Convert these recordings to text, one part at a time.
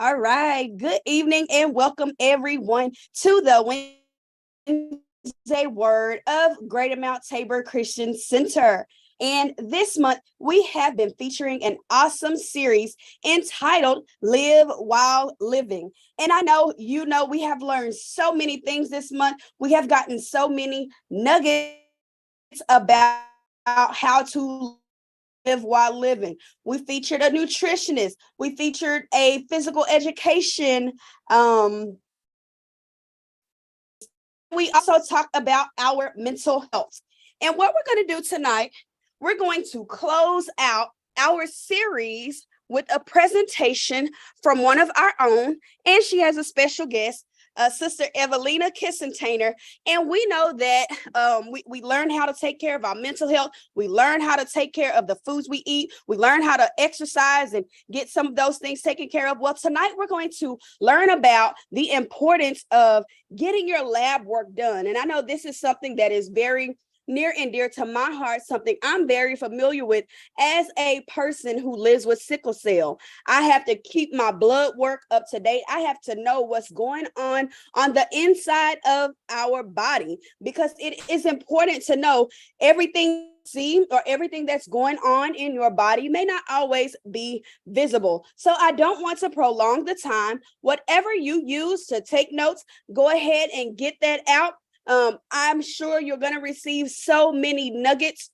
All right. Good evening and welcome everyone to the Wednesday Word of Greater Mount Tabor Christian Center. And this month, we have been featuring an awesome series entitled Live While Living. And I know we have learned so many things this month. We have gotten so many nuggets about how to live while living. We featured a nutritionist. We featured a physical education. We also talked about our mental health. And what we're going to do tonight, we're going to close out our series with a presentation from one of our own. And she has a special guest, Sister Evelina Kissentainer. And we know that we learn how to take care of our mental health. We learn how to take care of the foods we eat. We learn how to exercise and get some of those things taken care of. Well, tonight we're going to learn about the importance of getting your lab work done. And I know this is something that is very near and dear to my heart, something I'm very familiar with as a person who lives with sickle cell. I have to keep my blood work up to date. I have to know what's going on the inside of our body, because it is important to know everything see or everything that's going on in your body may not always be visible. So I don't want to prolong the time. Whatever you use to take notes, go ahead and get that out. I'm sure you're going to receive so many nuggets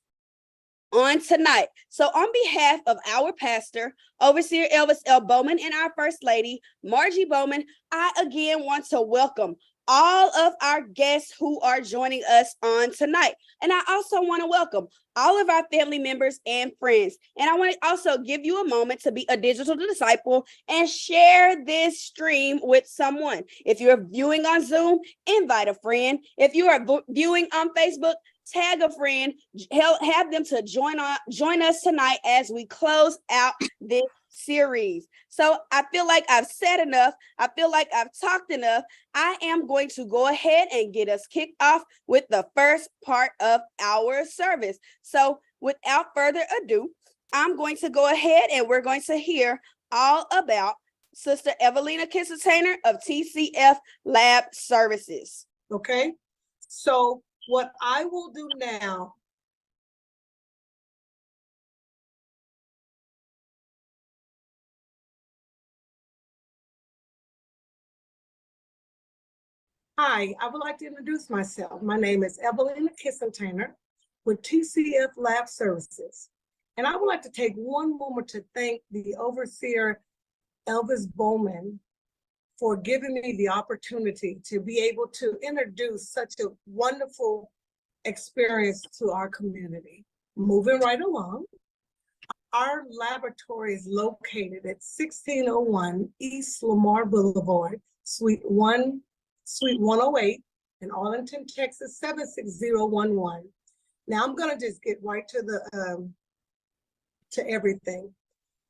on tonight. So on behalf of our pastor, Overseer Elvis L. Bowman, and our First Lady, Margie Bowman, I again want to welcome all of our guests who are joining us on tonight. And I also want to welcome all of our family members and friends. And I want to also give you a moment to be a digital disciple and share this stream with someone. If you're viewing on Zoom, invite a friend. If you are viewing on Facebook, tag a friend, have them to join us tonight as we close out this series. So I feel like I've said enough. I feel like I've talked enough. I am going to go ahead and get us kicked off with the first part of our service. So without further ado, I'm going to go ahead and we're going to hear all about Sister Evelina Kissentainer of TCF Lab Services. Okay, so what I will do now, hi, I would like to introduce myself. My name is Evelina Kissentainer with TCF Lab Services. And I would like to take one moment to thank the Overseer Elvis Bowman for giving me the opportunity to be able to introduce such a wonderful experience to our community. Moving right along, our laboratory is located at 1601 East Lamar Boulevard, Suite 108 in Arlington, Texas, 76011. Now I'm gonna just get right to everything.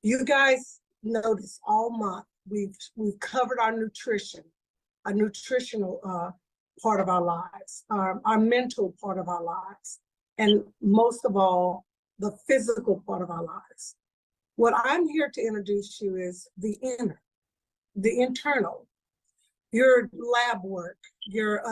You guys notice all month we've covered our nutrition, a nutritional part of our lives, our mental part of our lives, and most of all, the physical part of our lives. What I'm here to introduce you is the inner, the internal, your lab work, your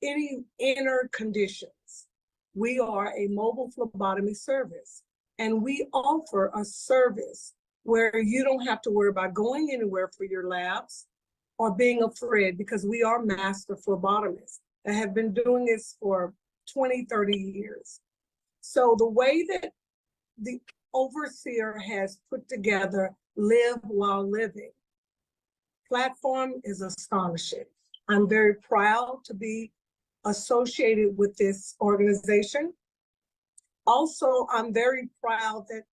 any inner conditions. We are a mobile phlebotomy service, and we offer a service where you don't have to worry about going anywhere for your labs or being afraid, because we are master phlebotomists that have been doing this for 20, 30 years. So the way that the Overseer has put together Live While Living platform is astonishing. I'm very proud to be associated with this organization. Also, I'm very proud that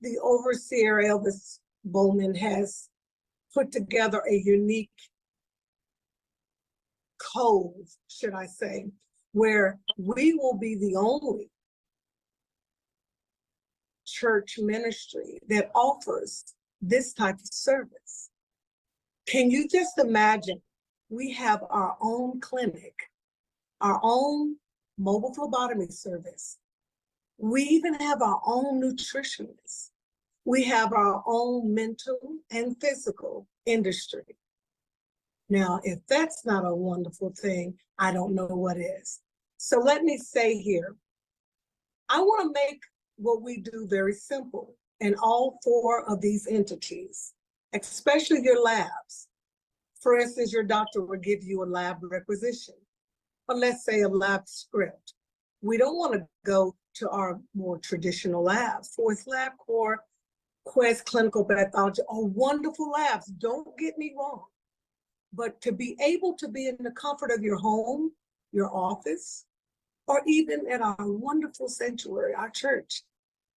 the Overseer Elvis Bowman has put together a unique code, should I say, where we will be the only church ministry that offers this type of service. Can you just imagine? We have our own clinic, our own mobile phlebotomy service. We even have our own nutritionist. We have our own mental and physical industry. Now, if that's not a wonderful thing, I don't know what is. So let me say here, I want to make what we do very simple in all four of these entities, especially your labs. For instance, your doctor will give you a lab requisition, or let's say a lab script. We don't want to go to our more traditional labs. Forest LabCorp, Quest Clinical Pathology are wonderful labs, don't get me wrong. But to be able to be in the comfort of your home, your office, or even at our wonderful sanctuary, our church,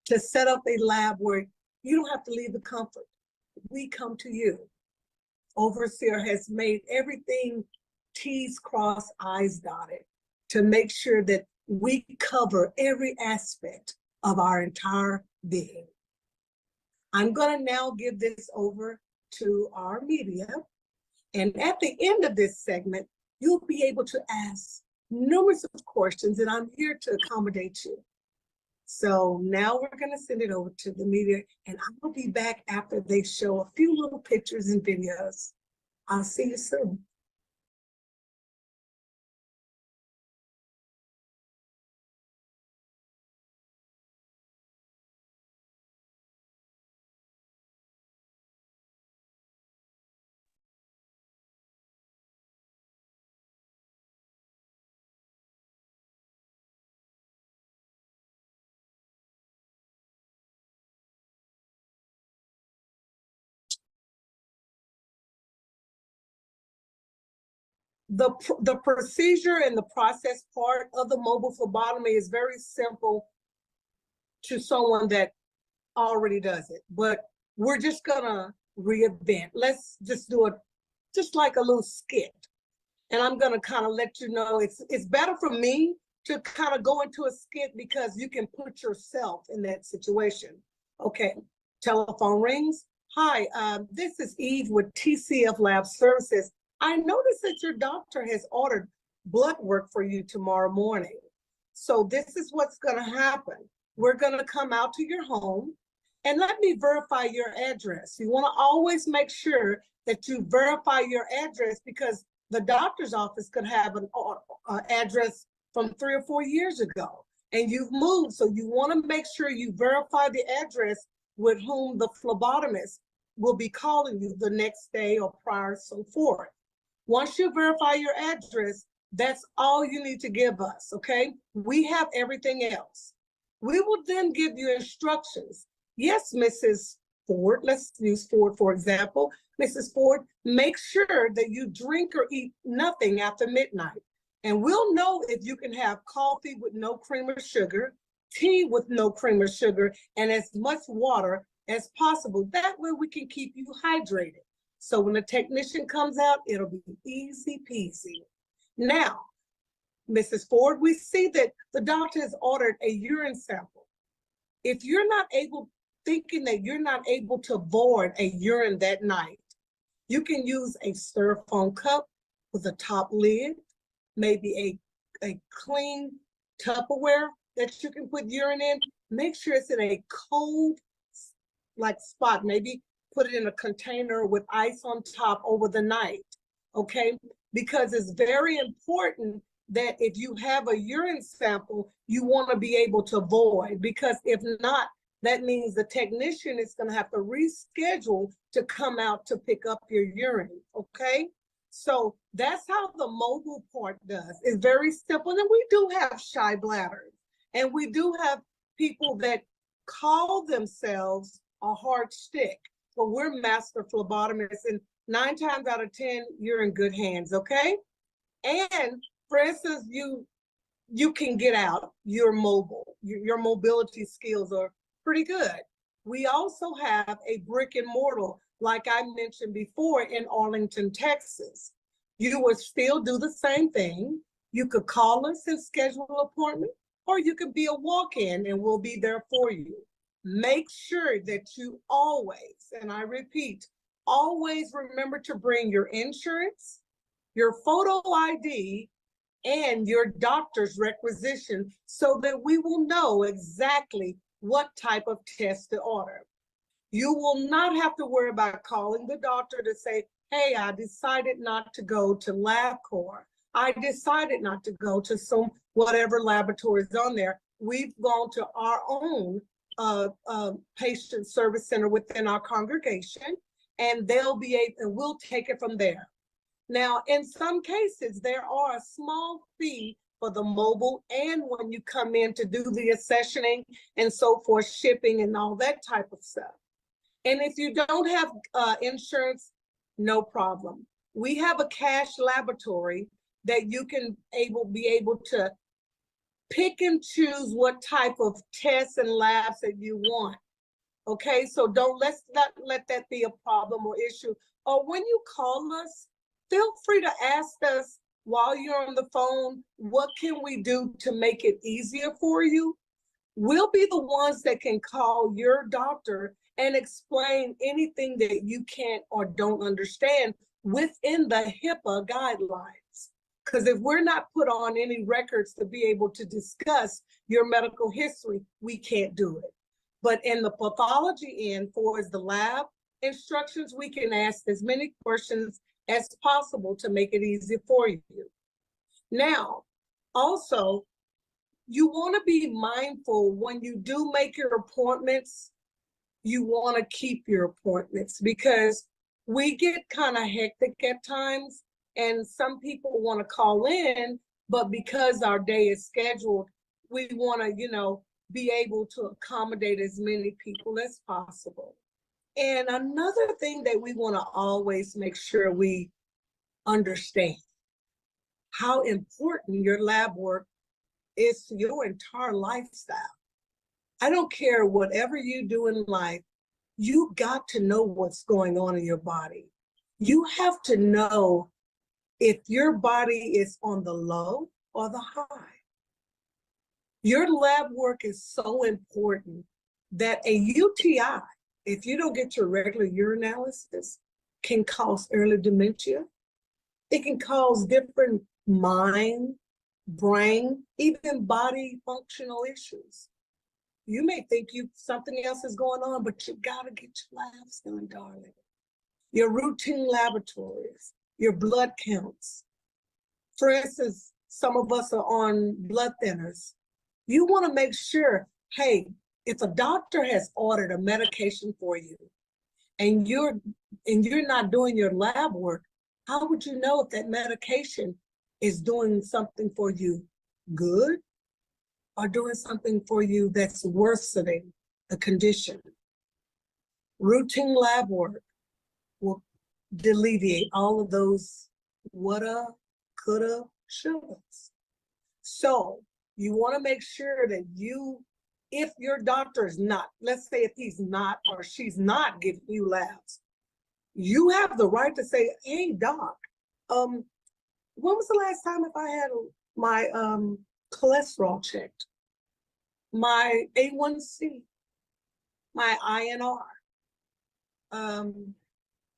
to set up a lab where you don't have to leave the comfort. We come to you. Overseer has made everything T's crossed, I's dotted to make sure that we cover every aspect of our entire being. I'm going to now give this over to our media. And at the end of this segment, you'll be able to ask numerous of questions, and I'm here to accommodate you. So now we're going to send it over to the media, and I will be back after they show a few little pictures and videos. I'll see you soon. The procedure and the process part of the mobile phlebotomy is very simple to someone that already does it, but we're just gonna reinvent. Let's just do it just like a little skit. And I'm gonna kind of let you know it's better for me to kind of go into a skit because you can put yourself in that situation. Okay, telephone rings. Hi, this is Eve with TCF Lab Services. I noticed that your doctor has ordered blood work for you tomorrow morning. So this is what's gonna happen. We're gonna come out to your home and let me verify your address. You wanna always make sure that you verify your address because the doctor's office could have an address from 3 or 4 years ago and you've moved. So you wanna make sure you verify the address with whom the phlebotomist will be calling you the next day or prior, so forth. Once you verify your address, that's all you need to give us, okay? We have everything else. We will then give you instructions. Yes, Mrs. Ford, let's use Ford for example. Mrs. Ford, make sure that you drink or eat nothing after midnight. And we'll know if you can have coffee with no cream or sugar, tea with no cream or sugar, and as much water as possible. That way we can keep you hydrated. So when the technician comes out, it'll be easy peasy. Now, Mrs. Ford, we see that the doctor has ordered a urine sample. If you're not able, thinking that you're not able to void a urine that night, you can use a styrofoam cup with a top lid, maybe a clean Tupperware that you can put urine in. Make sure it's in a cold like spot, maybe put it in a container with ice on top over the night, okay? Because it's very important that if you have a urine sample, you want to be able to void, because if not, that means the technician is going to have to reschedule to come out to pick up your urine, okay? So that's how the mobile part does. It's very simple. And we do have shy bladders, and we do have people that call themselves a hard stick, but we're master phlebotomists, and 9 times out of 10, you're in good hands, okay? And for instance, you can get out, you're mobile, your mobility skills are pretty good. We also have a brick and mortar, like I mentioned before, in Arlington, Texas. You would still do the same thing. You could call us and schedule an appointment, or you could be a walk-in and we'll be there for you. Make sure that you always, and I repeat, always remember to bring your insurance, your photo ID, and your doctor's requisition so that we will know exactly what type of test to order. You will not have to worry about calling the doctor to say, hey, I decided not to go to LabCorp. I decided not to go to some whatever laboratory is on there. We've gone to our own patient service center within our congregation, and they'll be able, and we'll take it from there. Now, in some cases, there are a small fee for the mobile and when you come in to do the accessioning and so forth, shipping and all that type of stuff. And if you don't have insurance, no problem. We have a cash laboratory that you can be able to pick and choose what type of tests and labs that you want. Okay, so let's not let that be a problem or issue. Or when you call us, feel free to ask us while you're on the phone, what can we do to make it easier for you? We'll be the ones that can call your doctor and explain anything that you can't or don't understand within the HIPAA guidelines. Because if we're not put on any records to be able to discuss your medical history, we can't do it. But in the pathology end, for the lab instructions, we can ask as many questions as possible to make it easy for you. Now, also, you want to be mindful when you do make your appointments, you want to keep your appointments because we get kind of hectic at times and some people want to call in, but because our day is scheduled, we want to, be able to accommodate as many people as possible. And another thing that we want to always make sure we understand how important your lab work is to your entire lifestyle. I don't care whatever you do in life, you got to know what's going on in your body. You have to know if your body is on the low or the high. Your lab work is so important that a UTI, if you don't get your regular urinalysis, can cause early dementia. It can cause different mind, brain, even body functional issues. You may think something else is going on, but you gotta get your labs done, darling. Your routine laboratories, your blood counts. For instance, some of us are on blood thinners. You wanna make sure, hey, if a doctor has ordered a medication for you and you're not doing your lab work, how would you know if that medication is doing something for you good or doing something for you that's worsening the condition? Routine lab work will alleviate all of those woulda, coulda, shouldas. So you want to make sure that if your doctor is not, let's say if he's not or she's not giving you labs, you have the right to say, hey, doc, when was the last time if I had my cholesterol checked, my A1C, my INR,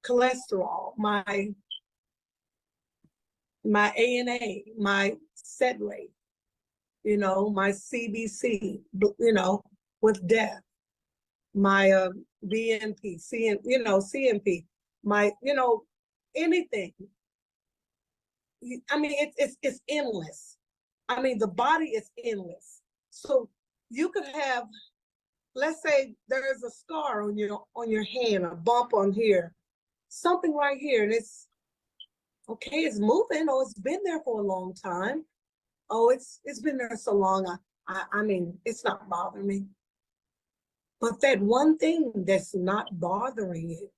cholesterol, my ANA, my set rate, my CBC, with death, my BNP, CNP, my, anything. I mean, it's endless. I mean, the body is endless. So you could have, let's say there's a scar on your hand, a bump on here, something right here, and it's moving, or it's been there for a long time. Oh, it's been there so long. I mean, it's not bothering me. But that one thing that's not bothering you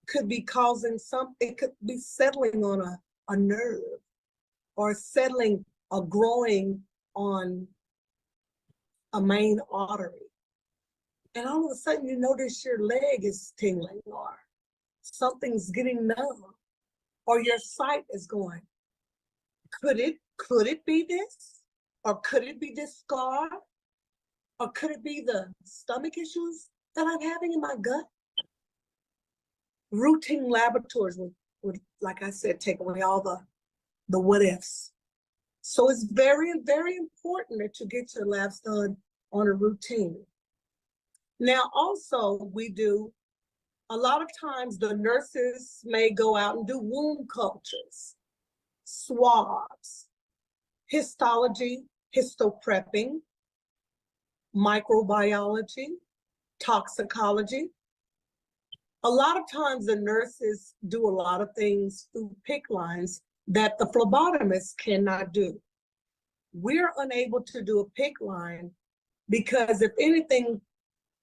could be causing it could be settling on a nerve or settling or growing on a main artery. And all of a sudden you notice your leg is tingling or something's getting numb or your sight is going. Could it be this? Or could it be this scar? Or could it be the stomach issues that I'm having in my gut? Routine laboratories would, like I said, take away all the what ifs. So it's very, very important that you get your labs done on a routine. Now, also, we do a lot of times the nurses may go out and do wound cultures, swabs, histology, histoprepping, microbiology, toxicology. A lot of times the nurses do a lot of things through PICC lines that the phlebotomists cannot do. We're unable to do a PICC line because if anything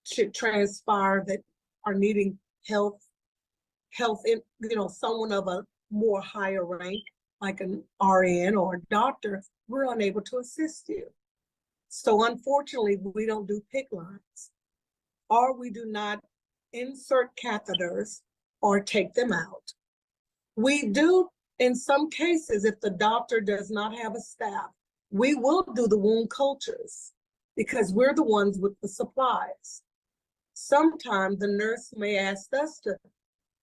should transpire that are needing health in, someone of a more higher rank, like an RN or a doctor, we're unable to assist you. So unfortunately, we don't do PICC lines, or we do not insert catheters or take them out. We do, in some cases, if the doctor does not have a staff, we will do the wound cultures because we're the ones with the supplies. Sometimes the nurse may ask us to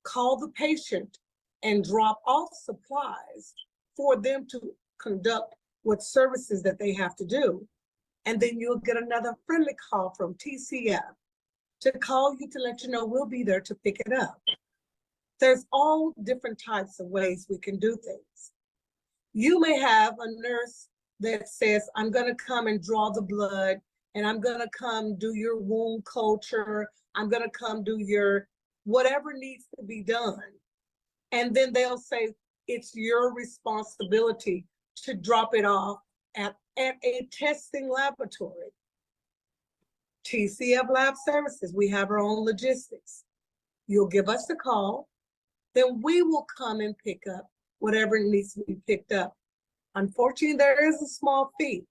call the patient and drop off supplies for them to conduct what services that they have to do. And then you'll get another friendly call from TCF to call you to let you know we'll be there to pick it up. There's all different types of ways we can do things. You may have a nurse that says, I'm going to come and draw the blood, and I'm going to come do your wound culture. I'm going to come do your whatever needs to be done. And then they'll say, it's your responsibility to drop it off at a testing laboratory. TCF Lab Services, we have our own logistics. You'll give us a call, then we will come and pick up whatever needs to be picked up. Unfortunately, there is a small fee,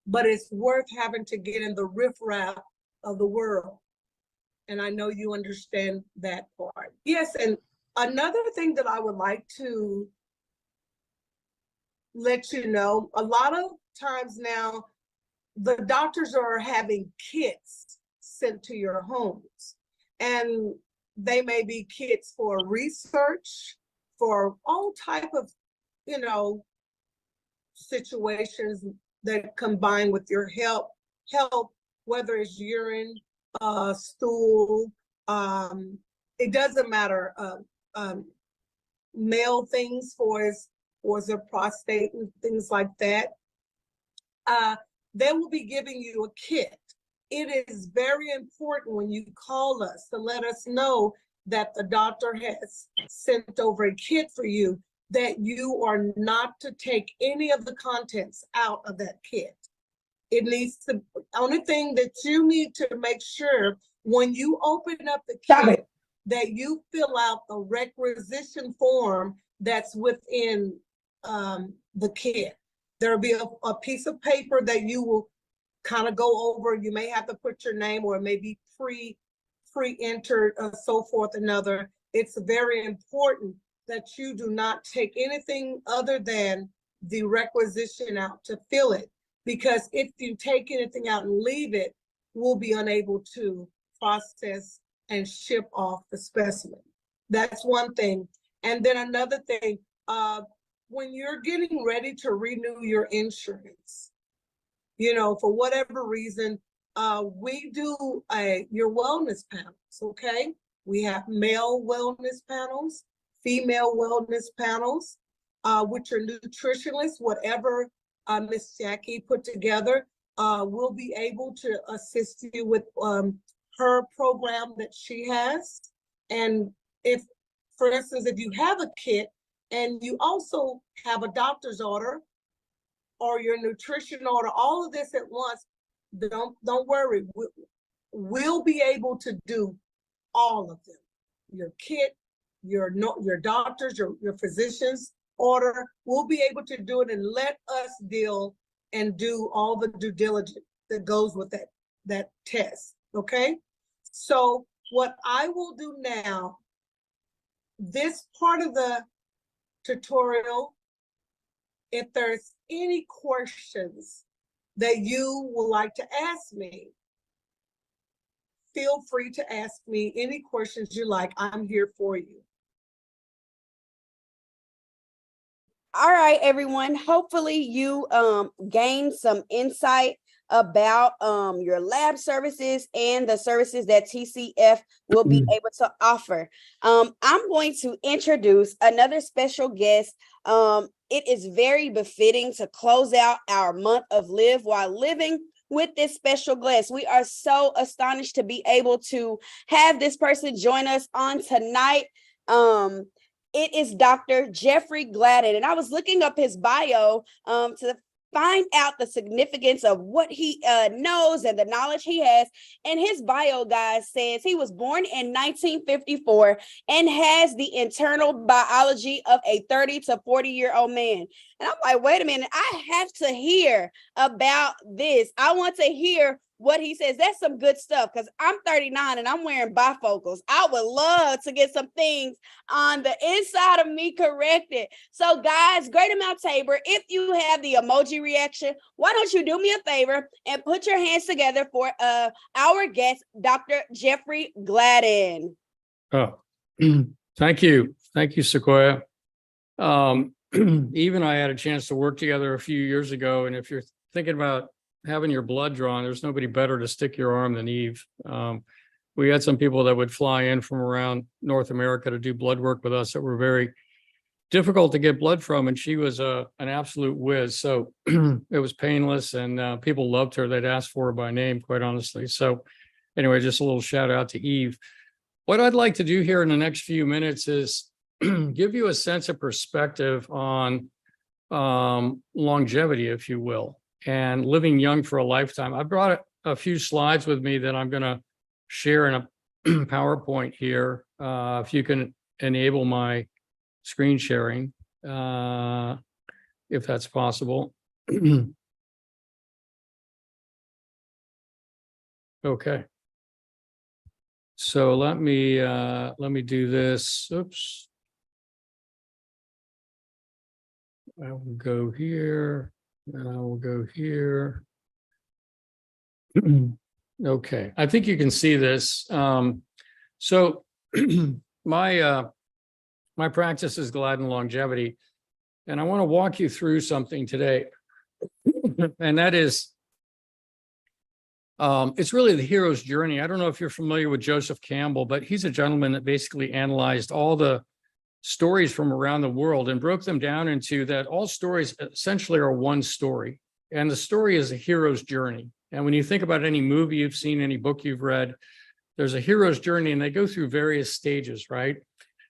but it's worth having to get in the riffraff of the world. And I know you understand that part. Yes, and another thing that I would like to let you know, a lot of times now, the doctors are having kits sent to your homes. And they may be kits for research, for all type of, situations that combine with your health, whether it's urine, stool, it doesn't matter, male things for his prostate and things like that. They will be giving you a kit. It is very important when you call us to let us know that the doctor has sent over a kit for you, that you are not to take any of the contents out of that kit. It needs to, only thing that you need to make sure when you open up the kit, that you fill out the requisition form that's within the kit. There'll be a piece of paper that you will kind of go over. You may have to put your name, or it may be pre-entered, so forth and other. It's very important that you do not take anything other than the requisition out to fill it, because if you take anything out and leave it, we'll be unable to process and ship off the specimen. That's one thing. And then another thing, when you're getting ready to renew your insurance, for whatever reason, we do your wellness panels, okay? We have male wellness panels, female wellness panels, which are nutritionists, whatever Miss Jackie put together. We'll be able to assist you with her program that she has. And if, for instance, if you have a kit and you also have a doctor's order or your nutrition order, all of this at once, don't worry. We'll be able to do all of them. Your kit, your doctors, your physician's order, we'll be able to do it, and let us deal and do all the due diligence that goes with that test, okay? So what I will do now, this part of the tutorial, if there's any questions that you would like to ask me, feel free to ask me any questions you like. I'm here for you. All right, everyone. Hopefully you gained some insight about your lab services and the services that TCF will be able to offer. I'm going to introduce another special guest. It is very befitting to close out our month of Live While Living with this special guest. We are so astonished to be able to have this person join us on tonight. It is Dr. Jeffrey Gladden, and I was looking up his bio to find out the significance of what he knows and the knowledge he has. And his bio, guys, says he was born in 1954 and has the internal biology of a 30 to 40-year-old man. And I'm like, wait a minute, I have to hear about this. I want to hear what he says. That's some good stuff, because I'm 39 and I'm wearing bifocals. I would love to get some things on the inside of me corrected. So guys, Great Amount Tabor, if you have the emoji reaction, why don't you do me a favor and put your hands together for our guest, Dr. Jeffrey Gladden. Oh, thank you. Thank you, Sequoia. Eve and I had a chance to work together a few years ago. And if you're thinking about having your blood drawn, there's nobody better to stick your arm than Eve. We had some people that would fly in from around North America to do blood work with us that were very difficult to get blood from, and she was an absolute whiz. So it was painless, and people loved her. They'd ask for her by name, quite honestly. So anyway, just a little shout out to Eve. What I'd like to do here in the next few minutes is give you a sense of perspective on longevity, if you will, and living young for a lifetime. I brought a few slides with me that I'm going to share in a PowerPoint here. If you can enable my screen sharing, if that's possible. Okay. So let me do this. Oops. I will go here. And I will go here. Okay, I think you can see this. So my practice is Gladden Longevity, and I want to walk you through something today. And that is, it's really the hero's journey. I don't know if you're familiar with Joseph Campbell, but he's a gentleman that basically analyzed all the stories from around the world and broke them down into that all stories essentially are one story. And the story is a hero's journey. And when you think about any movie you've seen, any book you've read, there's a hero's journey and they go through various stages, right?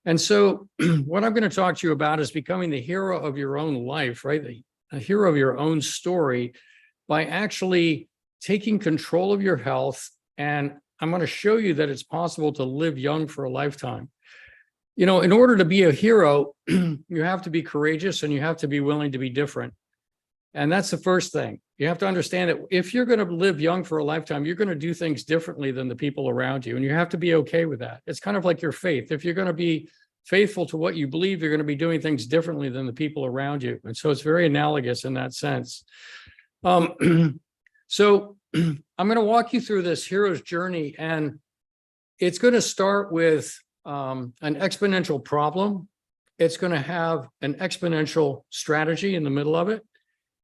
And so what I'm going to talk to you about is becoming the hero of your own life, right? A hero of your own story by actually taking control of your health. And I'm going to show you that it's possible to live young for a lifetime. You know, in order to be a hero, you have to be courageous and you have to be willing to be different. And that's the first thing. You have to understand that if you're going to live young for a lifetime, you're going to do things differently than the people around you. And you have to be okay with that. It's kind of like your faith. If you're going to be faithful to what you believe, you're going to be doing things differently than the people around you. And so it's very analogous in that sense. So I'm going to walk you through this hero's journey, and it's going to start with an exponential problem. It's going to have an exponential strategy in the middle of it.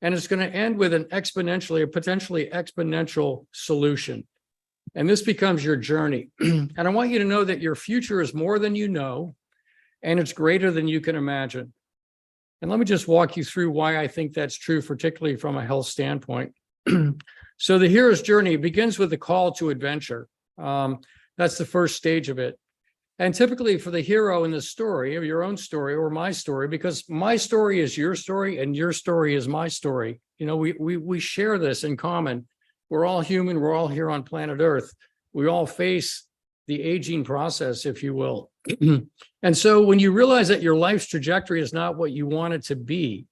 And it's going to end with a potentially exponential solution. And this becomes your journey. And I want you to know that your future is more than you know, and it's greater than you can imagine. And let me just walk you through why I think that's true, particularly from a health standpoint. So the hero's journey begins with the call to adventure. That's the first stage of it. And typically for the hero in the story, of your own story or my story, because my story is your story and your story is my story. You know, we share this in common. We're all human. We're all here on planet Earth. We all face the aging process, if you will. And so when you realize that your life's trajectory is not what you want it to be,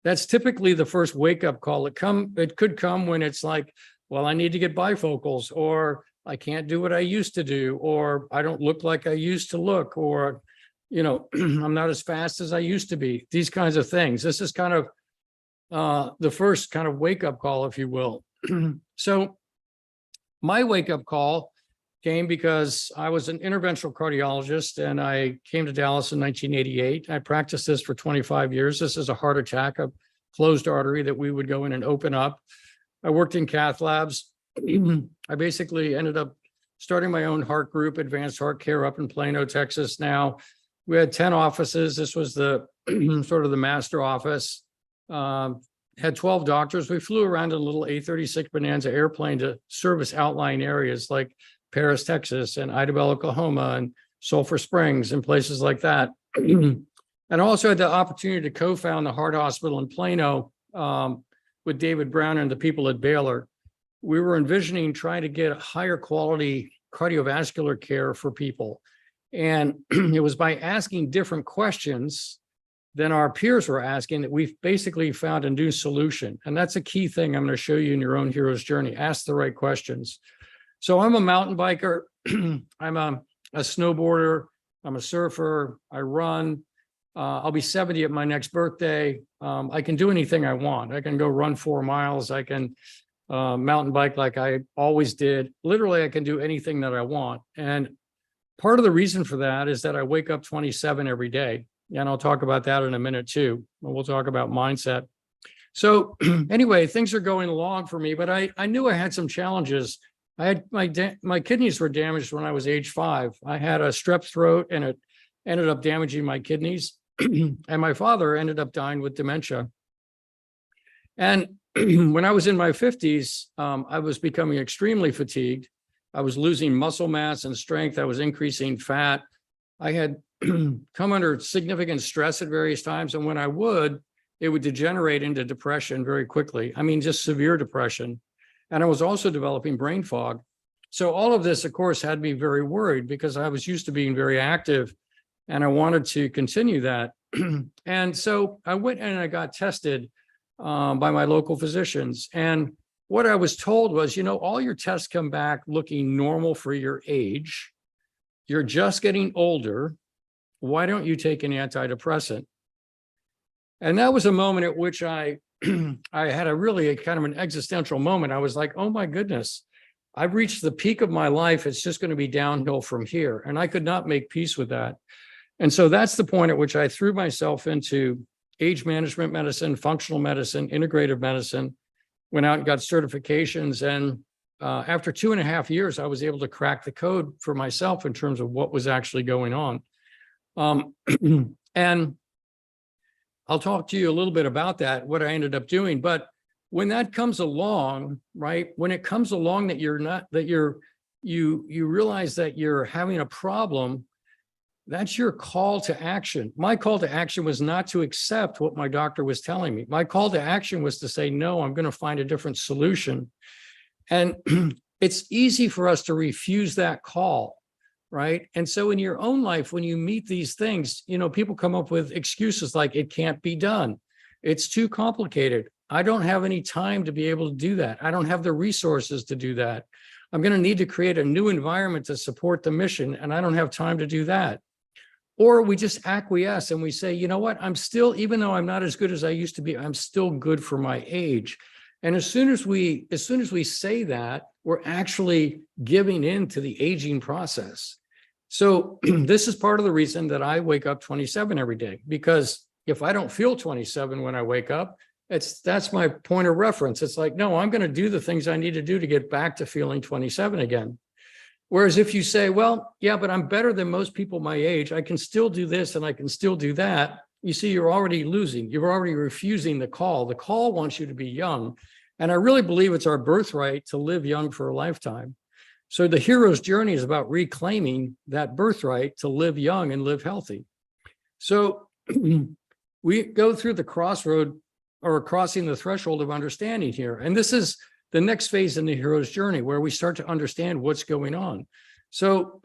that's typically the first wake-up call. It could come when it's like, well, I need to get bifocals, or I can't do what I used to do, or I don't look like I used to look, or, you know, I'm not as fast as I used to be. These kinds of things. This is kind of the first kind of wake-up call, if you will. So my wake-up call came because I was an interventional cardiologist, and I came to Dallas in 1988. I practiced this for 25 years. This is a heart attack, a closed artery that we would go in and open up. I worked in cath labs. I basically ended up starting my own heart group, Advanced Heart Care, up in Plano, Texas. Now we had 10 offices. This was the sort of the master office. Had 12 doctors. We flew around in a little A-36 Bonanza airplane to service outlying areas like Paris, Texas, and Idabel, Oklahoma, and Sulphur Springs, and places like that. And also had the opportunity to co-found the Heart Hospital in Plano with David Brown and the people at Baylor. We were envisioning trying to get higher quality cardiovascular care for people. And it was by asking different questions than our peers were asking that we've basically found a new solution. And that's a key thing I'm going to show you in your own hero's journey. Ask the right questions. So I'm a mountain biker. I'm a snowboarder. I'm a surfer. I run. I'll be 70 at my next birthday. I can do anything I want. I can go run 4 miles. I can mountain bike like I always did. Literally, I can do anything that I want. And part of the reason for that is that I wake up 27 every day. And I'll talk about that in a minute too. We'll talk about mindset. So anyway, things are going along for me, but I knew I had some challenges. I had my kidneys were damaged when I was age 5. I had a strep throat and it ended up damaging my kidneys. And my father ended up dying with dementia. And when I was in my 50s, I was becoming extremely fatigued. I was losing muscle mass and strength. I was increasing fat. I had come under significant stress at various times. And when I would, it would degenerate into depression very quickly. I mean, just severe depression. And I was also developing brain fog. So all of this, of course, had me very worried because I was used to being very active and I wanted to continue that. And so I went and I got tested by my local physicians. And what I was told was, you know, all your tests come back looking normal for your age. You're just getting older. Why don't you take an antidepressant? And that was a moment at which I had a kind of an existential moment. I was like, oh my goodness, I've reached the peak of my life. It's just going to be downhill from here. And I could not make peace with that. And so that's the point at which I threw myself into age management medicine, functional medicine, integrative medicine, went out and got certifications. And after 2.5 years, I was able to crack the code for myself in terms of what was actually going on. And I'll talk to you a little bit about that, what I ended up doing. But when that comes along, right, when it comes along that you realize that you're having a problem, that's your call to action. My call to action was not to accept what my doctor was telling me. My call to action was to say, no, I'm going to find a different solution. And it's easy for us to refuse that call, right? And so in your own life, when you meet these things, you know, people come up with excuses like it can't be done. It's too complicated. I don't have any time to be able to do that. I don't have the resources to do that. I'm going to need to create a new environment to support the mission, and I don't have time to do that. Or we just acquiesce and we say, you know what, I'm still, even though I'm not as good as I used to be, I'm still good for my age. And as soon as we say that, we're actually giving in to the aging process. So this is part of the reason that I wake up 27 every day, because if I don't feel 27 when I wake up, that's my point of reference. It's like, no, I'm going to do the things I need to do to get back to feeling 27 again. Whereas if you say, well, yeah, but I'm better than most people my age, I can still do this and I can still do that. You see, you're already losing. You're already refusing the call. The call wants you to be young. And I really believe it's our birthright to live young for a lifetime. So the hero's journey is about reclaiming that birthright to live young and live healthy. So we go through the crossroad or crossing the threshold of understanding here. And this is the next phase in the hero's journey where we start to understand what's going on. So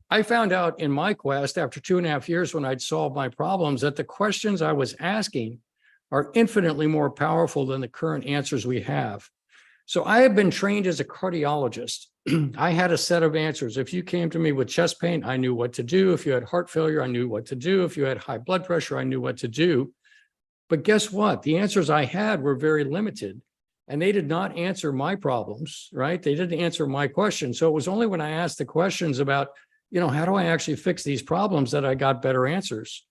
I found out in my quest after 2.5 years when I'd solved my problems that the questions I was asking are infinitely more powerful than the current answers we have. So I have been trained as a cardiologist. I had a set of answers. If you came to me with chest pain, I knew what to do. If you had heart failure, I knew what to do. If you had high blood pressure, I knew what to do. But guess what? The answers I had were very limited. And they did not answer my problems, right? They didn't answer my questions. So it was only when I asked the questions about, you know, how do I actually fix these problems that I got better answers?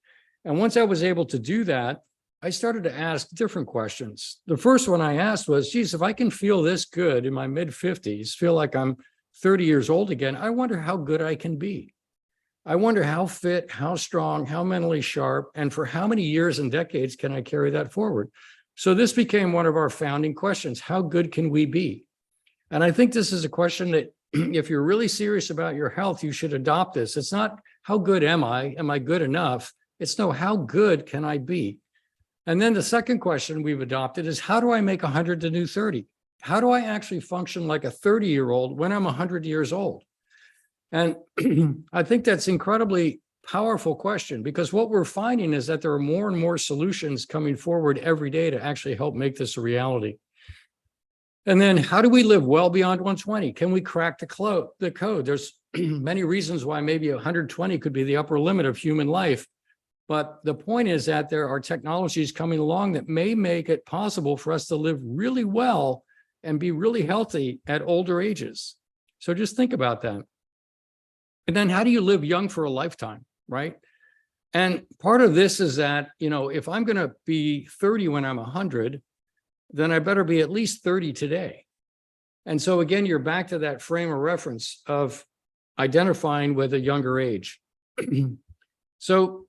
And once I was able to do that, I started to ask different questions. The first one I asked was, geez, if I can feel this good in my mid-50s, feel like I'm 30 years old again, I wonder how good I can be. I wonder how fit, how strong, how mentally sharp, and for how many years and decades can I carry that forward? So this became one of our founding questions. How good can we be? And I think this is a question that if you're really serious about your health, you should adopt this. It's not how good am I? Am I good enough? It's no, how good can I be? And then the second question we've adopted is, how do I make 100 the new 30? How do I actually function like a 30-year-old when I'm 100 years old? And I think that's incredibly powerful question, because what we're finding is that there are more and more solutions coming forward every day to actually help make this a reality. And then how do we live well beyond 120? Can we crack the code? There's many reasons why maybe 120 could be the upper limit of human life. But the point is that there are technologies coming along that may make it possible for us to live really well and be really healthy at older ages. So just think about that. And then how do you live young for a lifetime, right? And part of this is that, if I'm going to be 30 when I'm 100, then I better be at least 30 today. And so again, you're back to that frame of reference of identifying with a younger age. So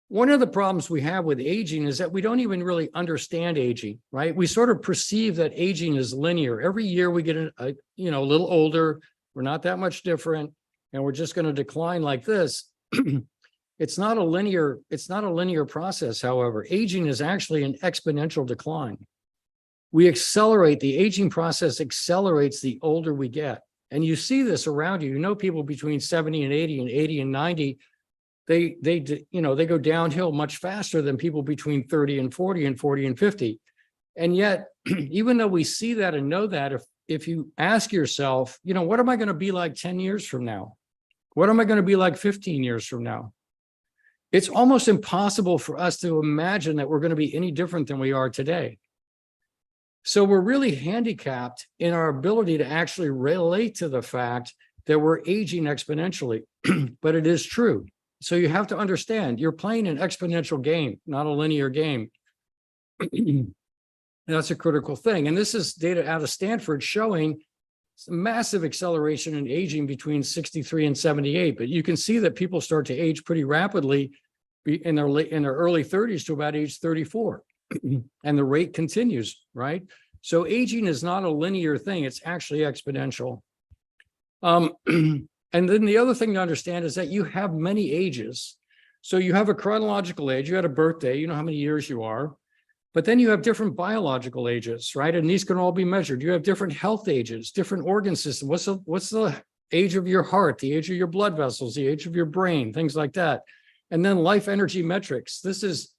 one of the problems we have with aging is that we don't even really understand aging, right? We sort of perceive that aging is linear. Every year we get a little older, we're not that much different, and we're just going to decline like this. It's not a linear process, however. Aging is actually an exponential decline. The aging process accelerates the older we get. And you see this around you. People between 70 and 80 and 80 and 90, they go downhill much faster than people between 30 and 40 and 40 and 50. And yet, even though we see that and know that, if you ask yourself, what am I going to be like 10 years from now? What am I going to be like 15 years from now? It's almost impossible for us to imagine that we're going to be any different than we are today. So we're really handicapped in our ability to actually relate to the fact that we're aging exponentially, but it is true. So you have to understand, you're playing an exponential game, not a linear game. That's a critical thing. And this is data out of Stanford showing massive acceleration in aging between 63 and 78. But you can see that people start to age pretty rapidly in their early 30s to about age 34. And the rate continues, right? So aging is not a linear thing. It's actually exponential. And then the other thing to understand is that you have many ages. So you have a chronological age, you had a birthday, you know how many years you are, but then you have different biological ages, right? And these can all be measured. You have different health ages, different organ systems. What's the age of your heart, the age of your blood vessels, the age of your brain, things like that. And then life energy metrics. This is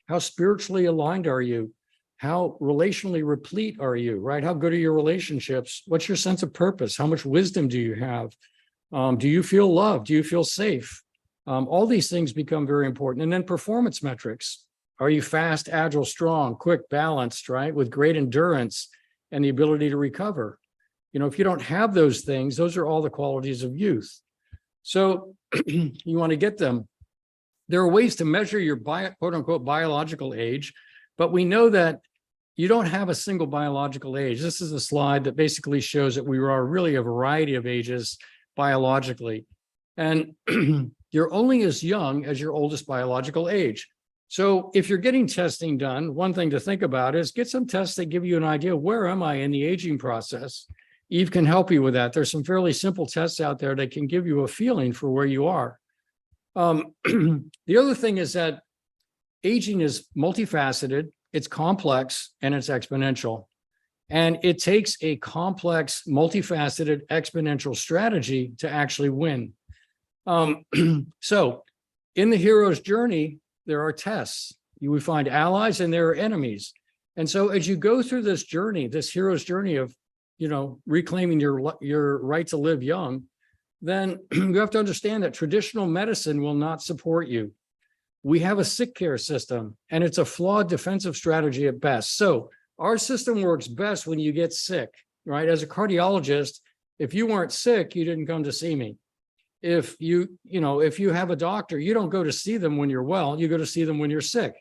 how spiritually aligned are you? How relationally replete are you, right? How good are your relationships? What's your sense of purpose? How much wisdom do you have? Do you feel loved? Do you feel safe? All these things become very important. And then performance metrics. Are you fast, agile, strong, quick, balanced, right? With great endurance and the ability to recover. If you don't have those things, those are all the qualities of youth. So you want to get them. There are ways to measure your quote unquote biological age, but we know that you don't have a single biological age. This is a slide that basically shows that we are really a variety of ages biologically. And you're only as young as your oldest biological age. So if you're getting testing done, one thing to think about is get some tests that give you an idea, where am I in the aging process? Eve can help you with that. There's some fairly simple tests out there that can give you a feeling for where you are. The other thing is that aging is multifaceted, it's complex, and it's exponential. And it takes a complex, multifaceted, exponential strategy to actually win. So in the hero's journey, there are tests. You would find allies and there are enemies. And so as you go through this journey, this hero's journey of, reclaiming your right to live young, then you have to understand that traditional medicine will not support you. We have a sick care system, and it's a flawed defensive strategy at best. So our system works best when you get sick, right? As a cardiologist, if you weren't sick, you didn't come to see me. If you have a doctor, you don't go to see them when you're well, you go to see them when you're sick.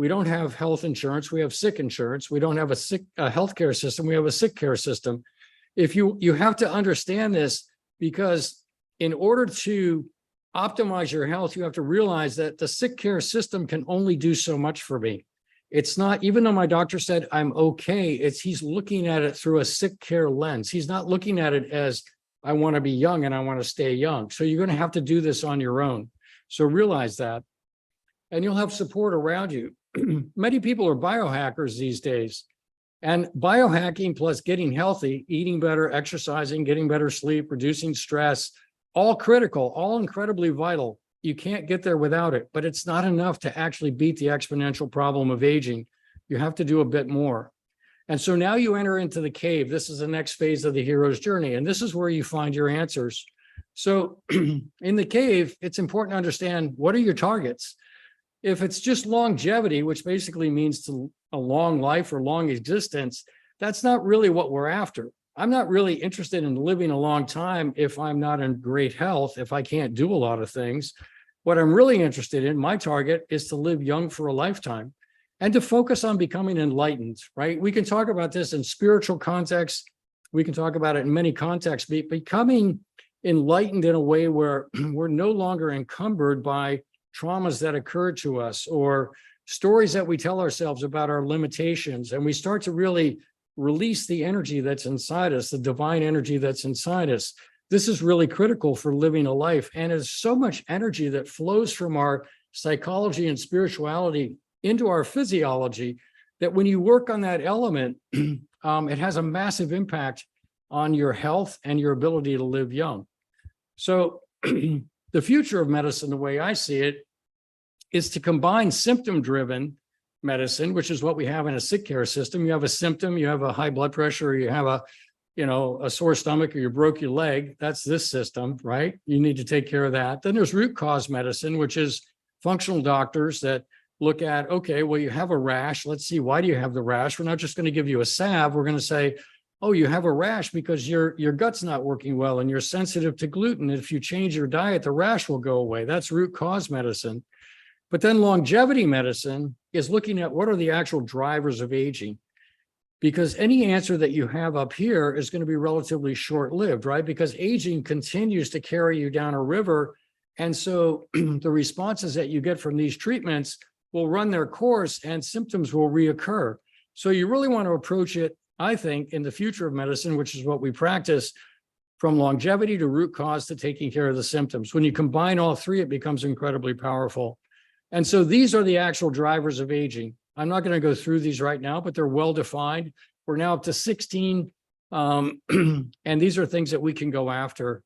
We don't have health insurance. We have sick insurance. We don't have a healthcare system. We have a sick care system. If you have to understand this, because in order to optimize your health, you have to realize that the sick care system can only do so much for me. It's not, even though my doctor said I'm okay, he's looking at it through a sick care lens. He's not looking at it as I want to be young and I want to stay young. So you're going to have to do this on your own. So realize that, and you'll have support around you. Many people are biohackers these days, and biohacking plus getting healthy, eating better, exercising, getting better sleep, reducing stress, all critical, all incredibly vital. You can't get there without it, but it's not enough to actually beat the exponential problem of aging. You have to do a bit more. And so now you enter into the cave. This is the next phase of the hero's journey, and this is where you find your answers. So in the cave, it's important to understand, what are your targets? If it's just longevity, which basically means a long life or long existence, that's not really what we're after. I'm not really interested in living a long time if I'm not in great health, if I can't do a lot of things. What I'm really interested in, my target, is to live young for a lifetime and to focus on becoming enlightened, right? We can talk about this in spiritual context. We can talk about it in many contexts, becoming enlightened in a way where we're no longer encumbered by traumas that occurred to us or stories that we tell ourselves about our limitations. And we start to really release the energy that's inside us, the divine energy that's inside us. This is really critical for living a life. And there's so much energy that flows from our psychology and spirituality into our physiology that when you work on that element, it has a massive impact on your health and your ability to live young. So the future of medicine, the way I see it, is to combine symptom-driven medicine, which is what we have in a sick care system. You have a symptom, you have a high blood pressure, or you have a sore stomach, or you broke your leg. That's this system, right? You need to take care of that. Then there's root cause medicine, which is functional doctors that look at, okay, well, you have a rash. Let's see, why do you have the rash? We're not just going to give you a salve. We're going to say, oh, you have a rash because your gut's not working well and you're sensitive to gluten. If you change your diet, the rash will go away. That's root cause medicine. But then longevity medicine is looking at what are the actual drivers of aging, because any answer that you have up here is going to be relatively short-lived, right? Because aging continues to carry you down a river. And so the responses that you get from these treatments will run their course and symptoms will reoccur. So you really want to approach it, I think, in the future of medicine, which is what we practice, from longevity to root cause to taking care of the symptoms. When you combine all three, it becomes incredibly powerful. And so these are the actual drivers of aging. I'm not going to go through these right now, but they're well defined. We're now up to 16, and these are things that we can go after.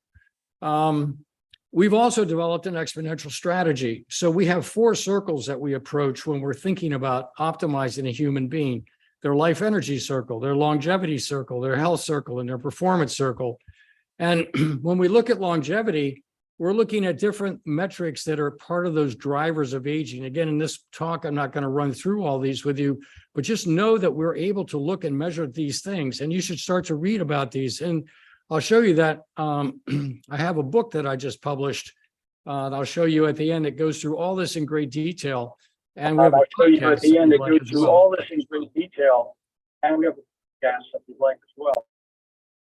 We've also developed an exponential strategy. So we have 4 circles that we approach when we're thinking about optimizing a human being: their life energy circle, their longevity circle, their health circle, and their performance circle. And when we look at longevity, we're looking at different metrics that are part of those drivers of aging. Again, in this talk, I'm not going to run through all these with you, but just know that we're able to look and measure these things, and you should start to read about these. And I'll show you that I have a book that I just published. I'll show you at the end. It goes through all this in great detail. And I'll show you at the end. It goes through all this in great detail. And we have a podcast that you'd like as well.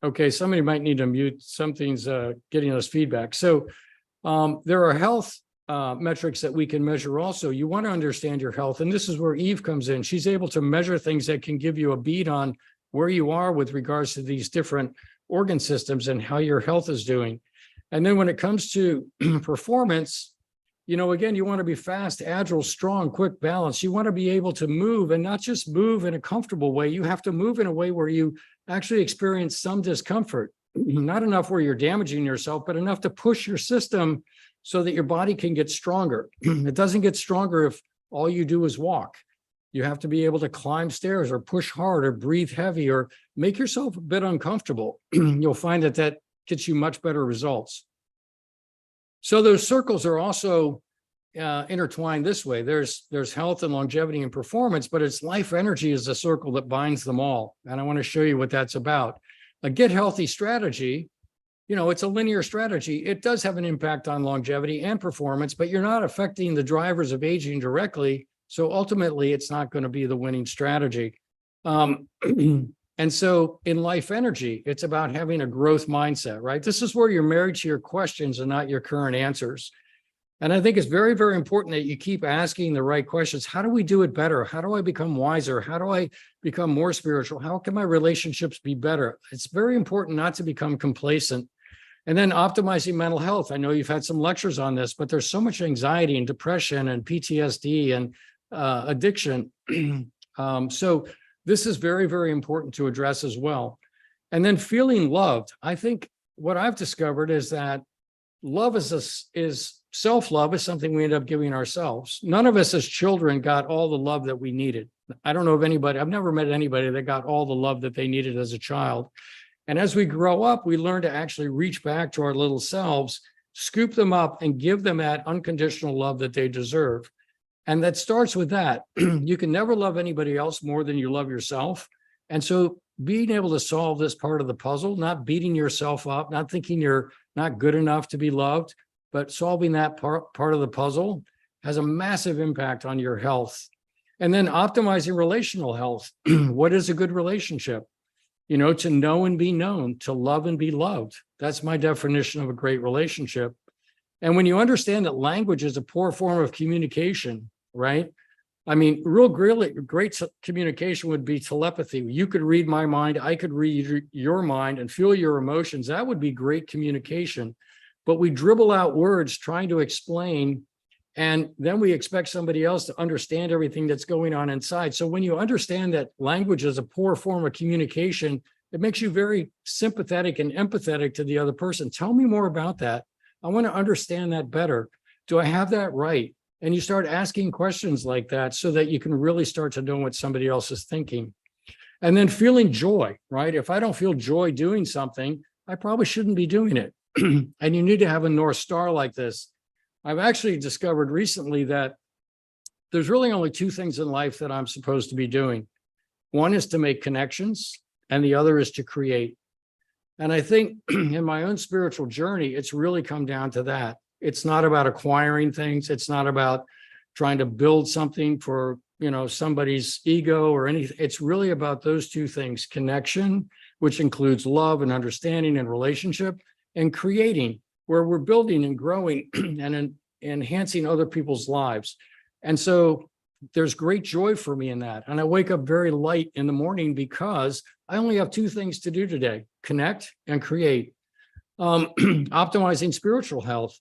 Okay, somebody might need to mute. Something's getting us feedback. So there are health metrics that we can measure also. You want to understand your health, and this is where Eve comes in. She's able to measure things that can give you a beat on where you are with regards to these different organ systems and how your health is doing. And then when it comes to performance, again, you want to be fast, agile, strong, quick, balanced. You want to be able to move, and not just move in a comfortable way. You have to move in a way where you actually experience some discomfort, not enough where you're damaging yourself, but enough to push your system so that your body can get stronger. It doesn't get stronger if all you do is walk. You have to be able to climb stairs or push hard or breathe heavy or make yourself a bit uncomfortable. You'll find that gets you much better results. So those circles are also intertwined this way. There's health and longevity and performance, but it's life energy is the circle that binds them all. And I want to show you what that's about. A get healthy strategy, it's a linear strategy. It does have an impact on longevity and performance, but you're not affecting the drivers of aging directly. So ultimately, it's not going to be the winning strategy. And so in life energy, it's about having a growth mindset, right? This is where you're married to your questions and not your current answers. And I think it's very, very important that you keep asking the right questions. How do we do it better? How do I become wiser? How do I become more spiritual? How can my relationships be better? It's very important not to become complacent. And then optimizing mental health. I know you've had some lectures on this, but there's so much anxiety and depression and PTSD and addiction. So this is very, very important to address as well. And then feeling loved. I think what I've discovered is that love is self-love is something we end up giving ourselves. None of us as children got all the love that we needed. I don't know of anybody, I've never met anybody that got all the love that they needed as a child. And as we grow up, we learn to actually reach back to our little selves, scoop them up and give them that unconditional love that they deserve. And that starts with that. You can never love anybody else more than you love yourself. And so being able to solve this part of the puzzle, not beating yourself up, not thinking you're not good enough to be loved, but solving that part of the puzzle has a massive impact on your health. And then optimizing relational health. What is a good relationship? You know, to know and be known, to love and be loved. That's my definition of a great relationship. And when you understand that language is a poor form of communication, right? I mean, really great communication would be telepathy. You could read my mind, I could read your mind and feel your emotions. That would be great communication. But we dribble out words trying to explain, and then we expect somebody else to understand everything that's going on inside. So when you understand that language is a poor form of communication, it makes you very sympathetic and empathetic to the other person. Tell me more about that. I want to understand that better. Do I have that right? And you start asking questions like that so that you can really start to know what somebody else is thinking. And then feeling joy, right? If I don't feel joy doing something, I probably shouldn't be doing it. And you need to have a North Star like this. I've actually discovered recently that there's really only two things in life that I'm supposed to be doing. One is to make connections, and the other is to create. And I think in my own spiritual journey, it's really come down to that. It's not about acquiring things. It's not about trying to build something for, you know, somebody's ego or anything. It's really about those two things: connection, which includes love and understanding and relationship, and creating, where we're building and growing and enhancing other people's lives. And so there's great joy for me in that. And I wake up very light in the morning because I only have two things to do today: connect and create. Optimizing spiritual health,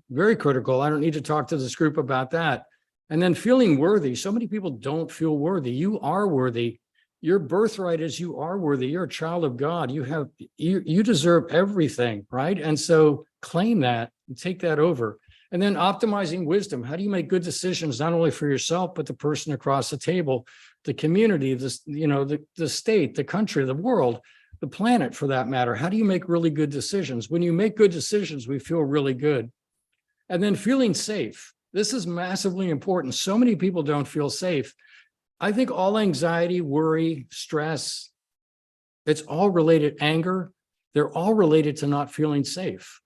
very critical. I don't need to talk to this group about that. And then feeling worthy. So many people don't feel worthy. You are worthy. Your birthright is you are worthy. You're a child of God. You deserve everything, right? And so claim that and take that over. And then optimizing wisdom. How do you make good decisions, not only for yourself, but the person across the table, the community, the state, the country, the world, the planet for that matter? How do you make really good decisions? When you make good decisions, we feel really good. And then feeling safe. This is massively important. So many people don't feel safe. I think all anxiety, worry, stress, it's all related, anger, they're all related to not feeling safe,